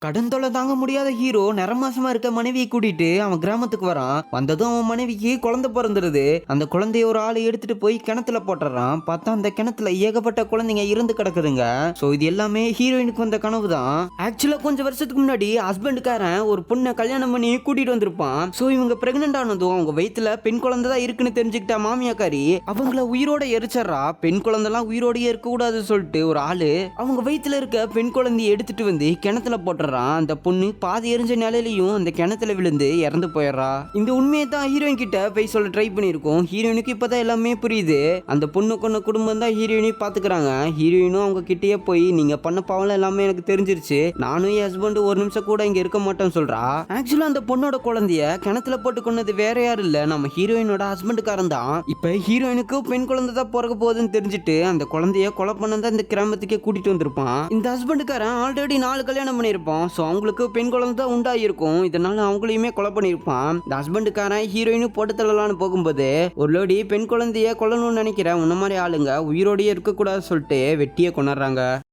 கடன் தொல்லை தாங்க முடியாத ஹீரோ நிறமாசமா இருக்க மனைவியை கூட்டிட்டு அவன் கிராமத்துக்கு வரான். வந்ததும் அவன் மனைவிக்கு குழந்தை பிறந்துருது. அந்த குழந்தைய ஒரு ஆளு எடுத்துட்டு போய் கிணத்துல போட்டுறான். பார்த்தா அந்த கிணத்துல ஏகப்பட்ட குழந்தைங்க இருந்து கிடக்குதுங்க. சோ இது எல்லாமே ஹீரோயினுக்கு வந்த கனவு தான். ஆக்சுவலா கொஞ்சம் வருஷத்துக்கு முன்னாடி ஹஸ்பண்டுக்காரன் ஒரு பொண்ணை கல்யாணம் பண்ணி கூட்டிட்டு வந்திருப்பான். சோ இவங்க பிரெக்னென்ட் ஆனதும் அவங்க வயித்துல பெண் குழந்தை தான் இருக்குன்னு தெரிஞ்சுக்கிட்டா மாமியாக்காரி அவங்கள உயிரோட எரிச்சறா. பெண் குழந்தைலாம் உயிரோடயே இருக்க கூடாதுன்னு சொல்லிட்டு ஒரு ஆளு அவங்க வயித்துல இருக்க பெண் குழந்தைய எடுத்துட்டு வந்து கிணத்துல போட்டுறான். அந்த பொண்ணு பாதி எரிஞ்ச நிலையிலையும் அந்த கிணத்துல விழுந்து இறந்து போயிடுறா. இந்த உண்மையை தான் ஹீரோயின் கிட்ட போய் சொல்ல ட்ரை பண்ணிருக்கோம். ஹீரோயினுக்கு இப்பதான் எல்லாமே புரியுது. அந்த பொண்ணு கொண்ட குடும்பம் தான் ஹீரோயினை பாத்துக்கிறாங்க. ஹீரோயினும் அவங்க கிட்டயே போய் நீங்க பண்ண பாவம் எல்லாமே எனக்கு தெரிஞ்சிருச்சு, நானும் என் ஹஸ்பண்ட் ஒரு நிமிஷம் கூட இங்க இருக்க மாட்டேன்னு சொல்றா. ஆக்சுவலா அந்த பொண்ணோட குழந்தைய கிணத்துல போட்டு கொண்டது வேற யாரும் இல்ல, நம்ம ஹீரோயினோட ஹஸ்பண்டுக்காரன் தான். இப்ப ஹீரோயினுக்கு பெண் குழந்தை தான் பிறக்க போகுதுன்னு தெரிஞ்சுட்டு அந்த குழந்தைய கொலை பண்ணதான் இந்த கிராமத்துக்கே கூட்டிட்டு வந்திருப்பான். இந்த ஹஸ்பண்டுக்காரன் ஆல்ரெடி 4 கல்யாணம் பண்ணியிருப்பான். ஸோ அவங்களுக்கு பெண் குழந்தை தான் உண்டாயிருக்கும். இதனால அவங்களையுமே கொலை பண்ணியிருப்பான். இந்த ஹஸ்பண்டுக்காரன் ஹீரோயினும் போட்டு தள்ளலான்னு போகும்போது ஒரு லோடி பெண் குழந்தைய கொல்லணும்னு நினைக்கிறேன் உன்ன மாதிரி ஆளுங்க உயிரோடயே இருக்கக்கூடாது சொல்லிட்டு வெட்டியே கொண்டாடுறாங்க.